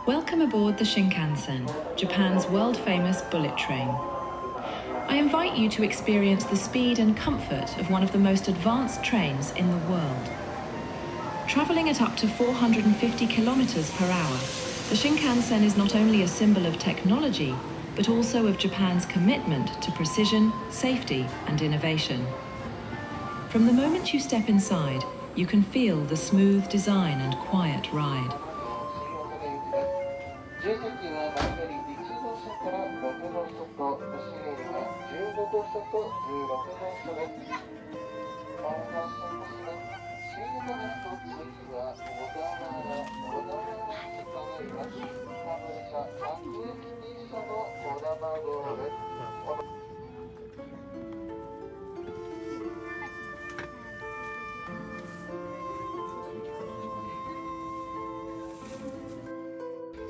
Welcome aboard the Shinkansen, Japan's world-famous bullet train. I invite you to experience the speed and comfort of one of the most advanced trains in the world. Travelling at up to 450 kilometers per hour, the Shinkansen is not only a symbol of technology, but also of Japan's commitment to precision, safety, and innovation. From the moment you step inside, you can feel the smooth design and quiet ride.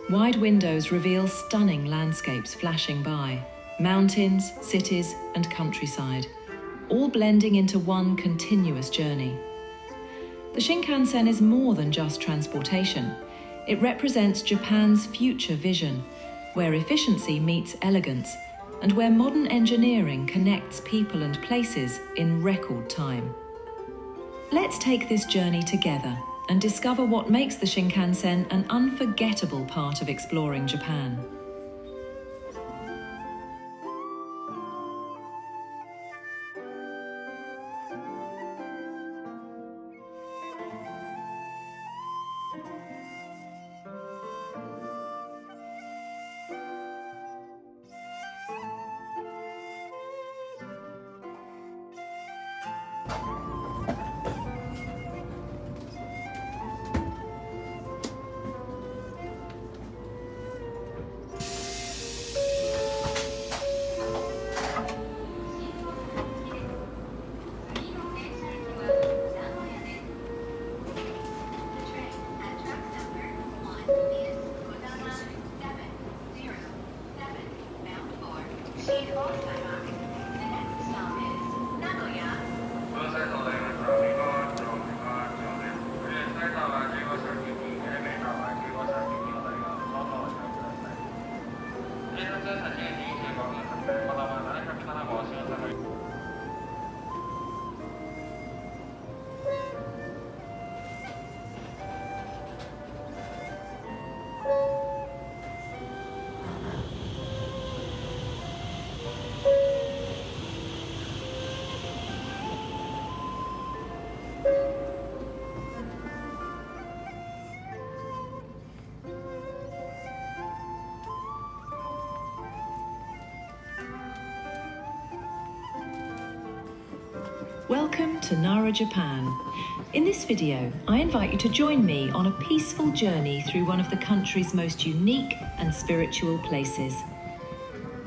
Wide windows reveal stunning landscapes flashing by, mountains, cities, and countryside, all blending into one continuous journey. The Shinkansen is more than just transportation. It represents Japan's future vision, where efficiency meets elegance, and where modern engineering connects people and places in record time. Let's take this journey together and discover what makes the Shinkansen an unforgettable part of exploring Japan. Welcome to Nara, Japan. In this video, I invite you to join me on a peaceful journey through one of the country's most unique and spiritual places.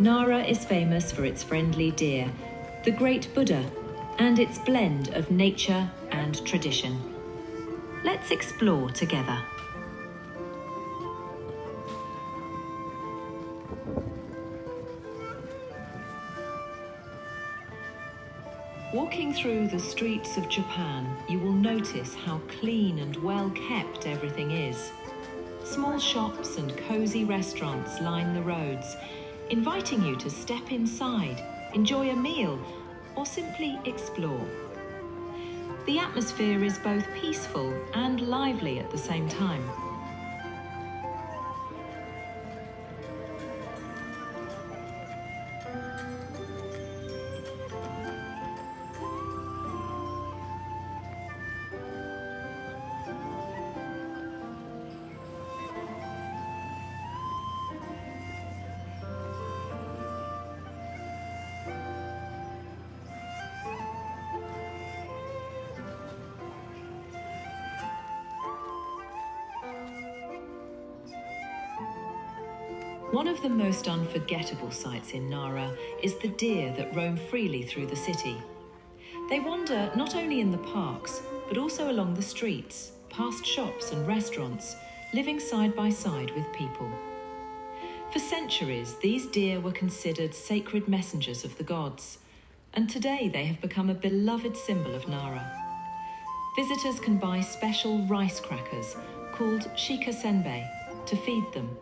Nara is famous for its friendly deer, the great Buddha, and its blend of nature and tradition. Let's explore together. Walking through the streets of Japan, you will notice how clean and well kept everything is. Small shops and cozy restaurants line the roads, inviting you to step inside, enjoy a meal, or simply explore. The atmosphere is both peaceful and lively at the same time. One of the most unforgettable sights in Nara is the deer that roam freely through the city. They wander not only in the parks, but also along the streets, past shops and restaurants, living side by side with people. For centuries, these deer were considered sacred messengers of the gods, and today they have become a beloved symbol of Nara. Visitors can buy special rice crackers called shika senbei, to feed them.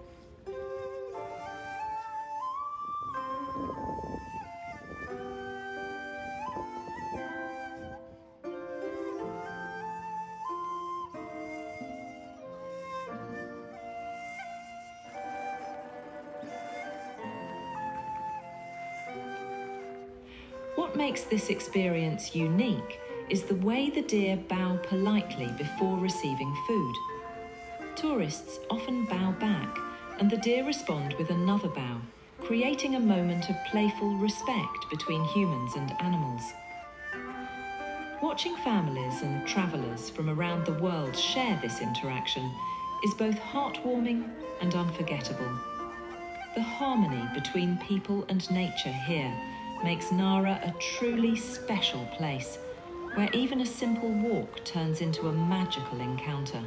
What makes this experience unique is the way the deer bow politely before receiving food. Tourists often bow back, and the deer respond with another bow, creating a moment of playful respect between humans and animals. Watching families and travellers from around the world share this interaction is both heartwarming and unforgettable. The harmony between people and nature here makes Nara a truly special place, where even a simple walk turns into a magical encounter.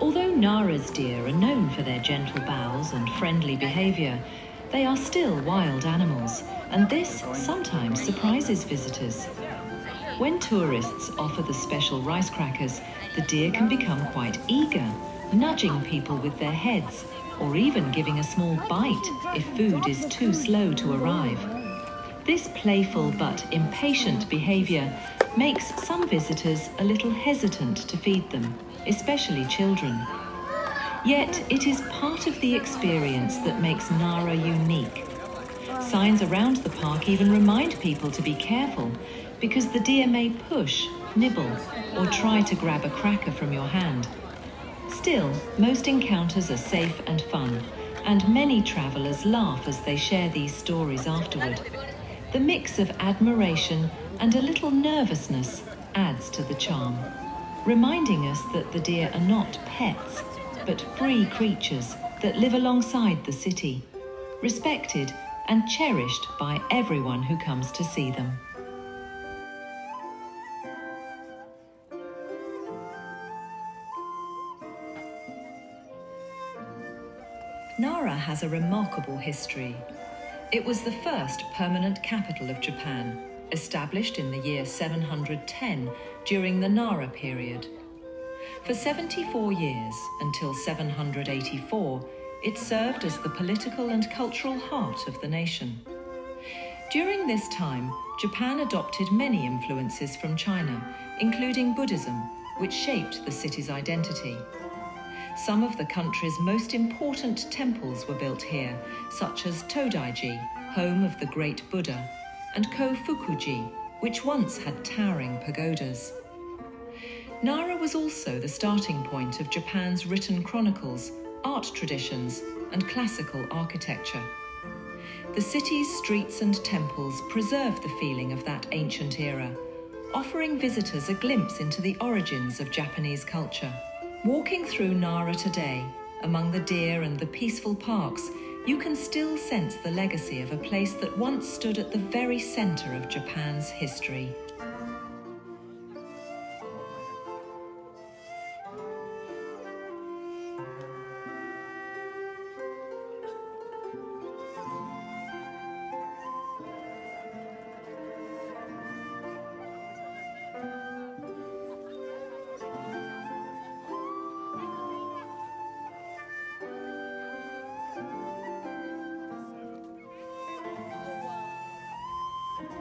Although Nara's deer are known for their gentle bows and friendly behaviour, they are still wild animals, and this sometimes surprises visitors. When tourists offer the special rice crackers, the deer can become quite eager, nudging people with their heads, or even giving a small bite if food is too slow to arrive. This playful but impatient behaviour makes some visitors a little hesitant to feed them, especially children. Yet it is part of the experience that makes Nara unique. Signs around the park even remind people to be careful, because the deer may push, nibble, or try to grab a cracker from your hand. Still, most encounters are safe and fun, and many travellers laugh as they share these stories afterward. The mix of admiration and a little nervousness adds to the charm, reminding us that the deer are not pets, but free creatures that live alongside the city, respected and cherished by everyone who comes to see them. Nara has a remarkable history. It was the first permanent capital of Japan, established in the year 710 during the Nara period. For 74 years, until 784, it served as the political and cultural heart of the nation. During this time, Japan adopted many influences from China, including Buddhism, which shaped the city's identity. Some of the country's most important temples were built here, such as Todaiji, home of the great Buddha, and Kofukuji, which once had towering pagodas. Nara was also the starting point of Japan's written chronicles, art traditions, and classical architecture. The city's streets and temples preserve the feeling of that ancient era, offering visitors a glimpse into the origins of Japanese culture. Walking through Nara today, among the deer and the peaceful parks, you can still sense the legacy of a place that once stood at the very center of Japan's history.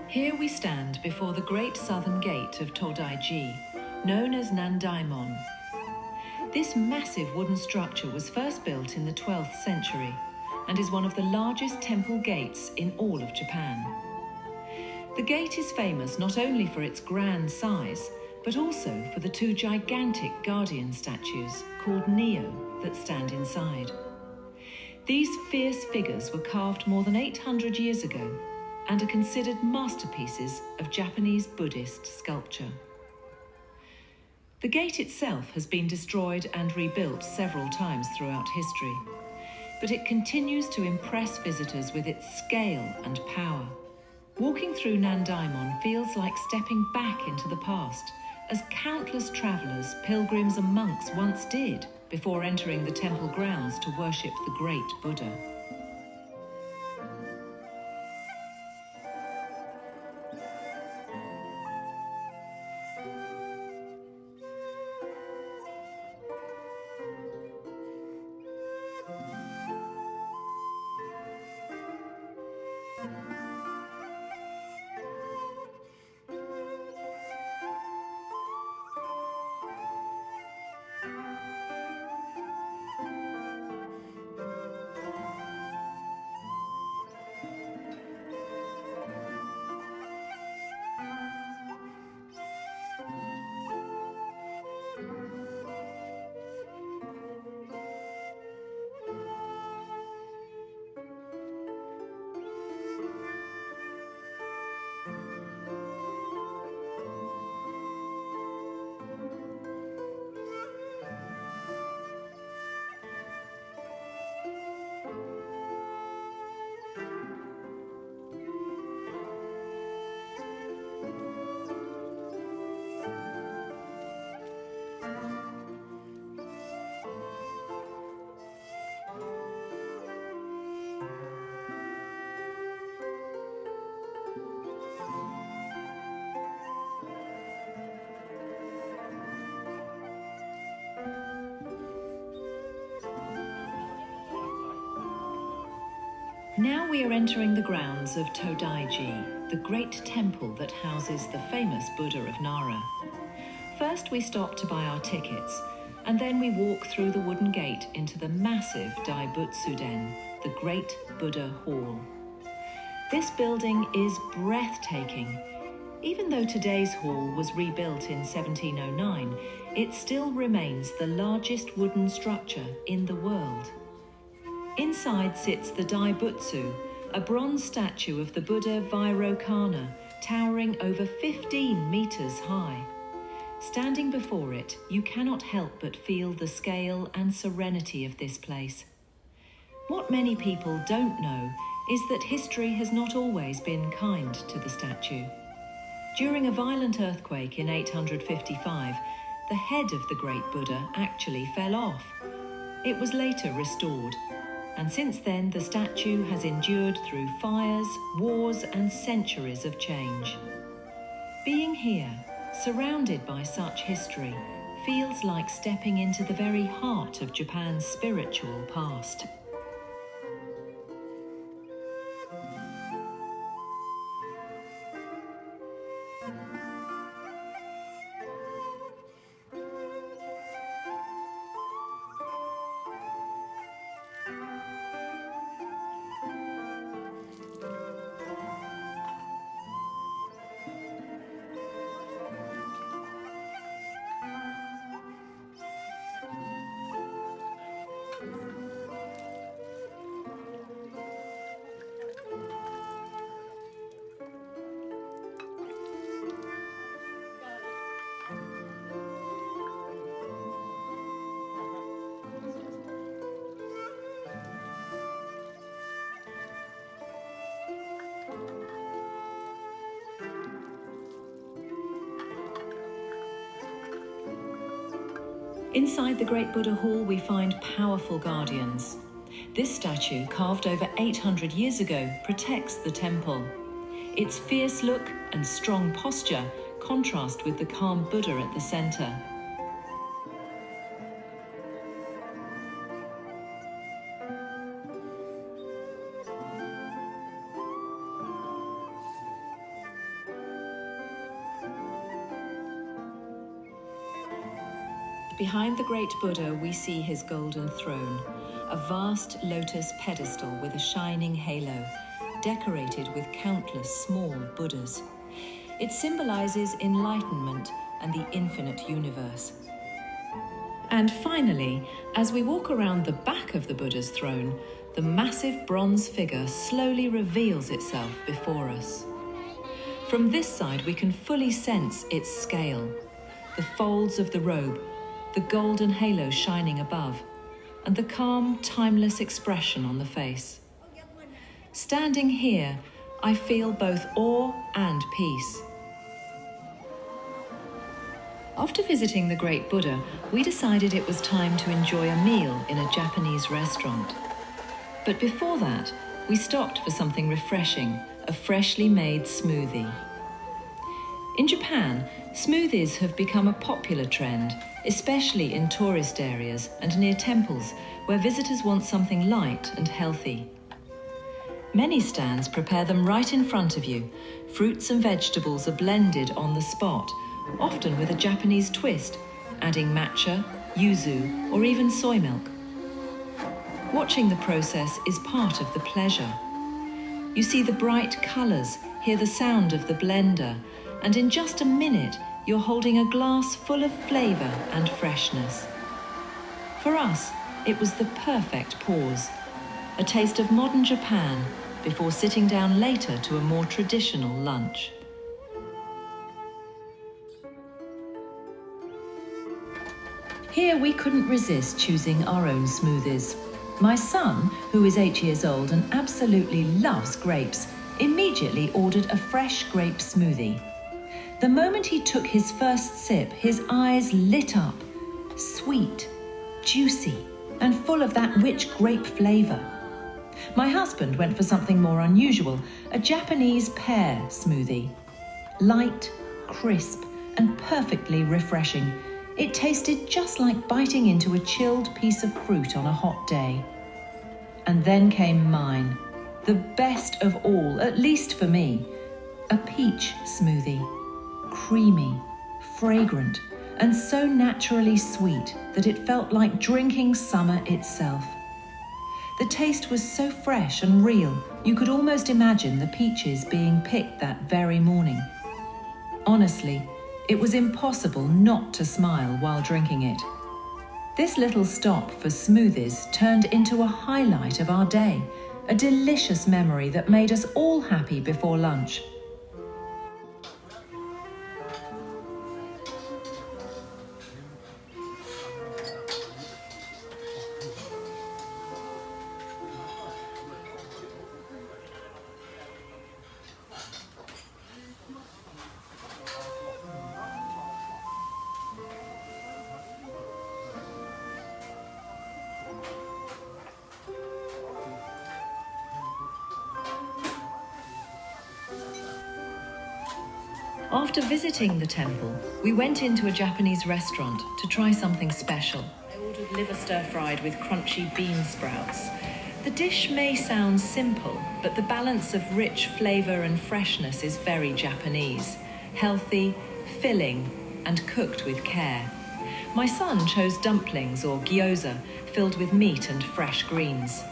Here we stand before the great southern gate of Todaiji, known as Nandaimon. This massive wooden structure was first built in the 12th century and is one of the largest temple gates in all of Japan. The gate is famous not only for its grand size, but also for the two gigantic guardian statues called Neo that stand inside. These fierce figures were carved more than 800 years ago and are considered masterpieces of Japanese Buddhist sculpture. The gate itself has been destroyed and rebuilt several times throughout history, but it continues to impress visitors with its scale and power. Walking through Nandaimon feels like stepping back into the past, as countless travelers, pilgrims and monks once did before entering the temple grounds to worship the great Buddha. Now we are entering the grounds of Todaiji, the great temple that houses the famous Buddha of Nara. First we stop to buy our tickets, and then we walk through the wooden gate into the massive Daibutsu-den, the Great Buddha Hall. This building is breathtaking. Even though today's hall was rebuilt in 1709, it still remains the largest wooden structure in the world. Inside sits the Daibutsu, a bronze statue of the Buddha Vairocana, towering over 15 meters high. Standing before it, you cannot help but feel the scale and serenity of this place. What many people don't know is that history has not always been kind to the statue. During a violent earthquake in 855, the head of the great Buddha actually fell off. It was later restored, and since then the statue has endured through fires, wars, and centuries of change. Being here, surrounded by such history, feels like stepping into the very heart of Japan's spiritual past. Inside the Great Buddha Hall, we find powerful guardians. This statue, carved over 800 years ago, protects the temple. Its fierce look and strong posture contrast with the calm Buddha at the center. Behind the great Buddha, we see his golden throne, a vast lotus pedestal with a shining halo, decorated with countless small Buddhas. It symbolizes enlightenment and the infinite universe. And finally, as we walk around the back of the Buddha's throne, the massive bronze figure slowly reveals itself before us. From this side, we can fully sense its scale, the folds of the robe, the golden halo shining above, and the calm, timeless expression on the face. Standing here, I feel both awe and peace. After visiting the Great Buddha, we decided it was time to enjoy a meal in a Japanese restaurant. But before that, we stopped for something refreshing, a freshly made smoothie. In Japan, smoothies have become a popular trend, especially in tourist areas and near temples where visitors want something light and healthy. Many stands prepare them right in front of you. Fruits and vegetables are blended on the spot, often with a Japanese twist, adding matcha, yuzu, or even soy milk. Watching the process is part of the pleasure. You see the bright colours, hear the sound of the blender, and in just a minute, you're holding a glass full of flavour and freshness. For us, it was the perfect pause, a taste of modern Japan before sitting down later to a more traditional lunch. Here we couldn't resist choosing our own smoothies. My son, who is 8 years old and absolutely loves grapes, immediately ordered a fresh grape smoothie. The moment he took his first sip, his eyes lit up, sweet, juicy, and full of that rich grape flavour. My husband went for something more unusual, a Japanese pear smoothie. Light, crisp, and perfectly refreshing. It tasted just like biting into a chilled piece of fruit on a hot day. And then came mine, the best of all, at least for me, a peach smoothie. Creamy, fragrant, and so naturally sweet that it felt like drinking summer itself. The taste was so fresh and real, you could almost imagine the peaches being picked that very morning. Honestly, it was impossible not to smile while drinking it. This little stop for smoothies turned into a highlight of our day, a delicious memory that made us all happy before lunch. After visiting the temple, we went into a Japanese restaurant to try something special. I ordered liver stir-fried with crunchy bean sprouts. The dish may sound simple, but the balance of rich flavour and freshness is very Japanese. Healthy, filling, and cooked with care. My son chose dumplings or gyoza, filled with meat and fresh greens.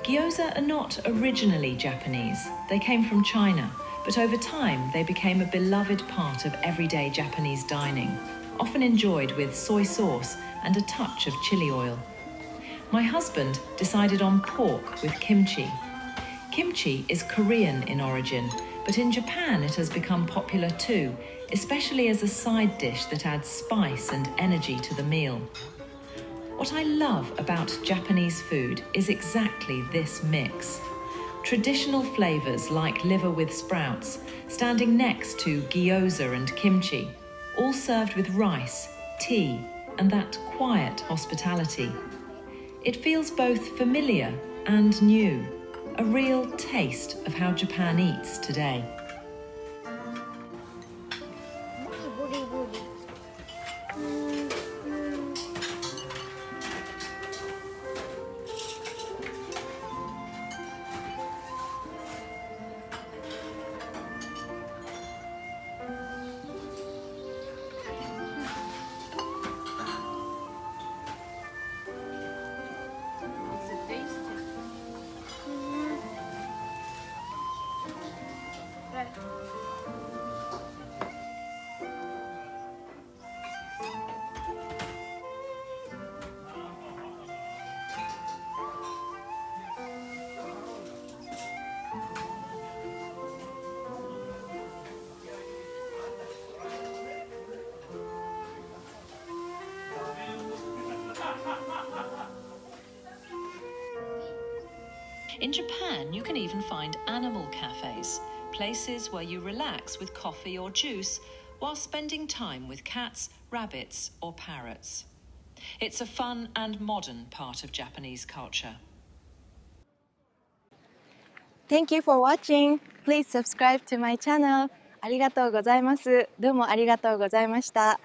Gyoza are not originally Japanese. They came from China, but over time they became a beloved part of everyday Japanese dining, often enjoyed with soy sauce and a touch of chili oil. My husband decided on pork with kimchi. Kimchi is Korean in origin, but in Japan it has become popular too, especially as a side dish that adds spice and energy to the meal. What I love about Japanese food is exactly this mix. Traditional flavours like liver with sprouts, standing next to gyoza and kimchi, all served with rice, tea, and that quiet hospitality. It feels both familiar and new, a real taste of how Japan eats today. In Japan, you can even find animal cafes, places where you relax with coffee or juice while spending time with cats, rabbits, or parrots. It's a fun and modern part of Japanese culture. Thank you for watching. Please subscribe to my channel. ありがとうございます。どうもありがとうございました。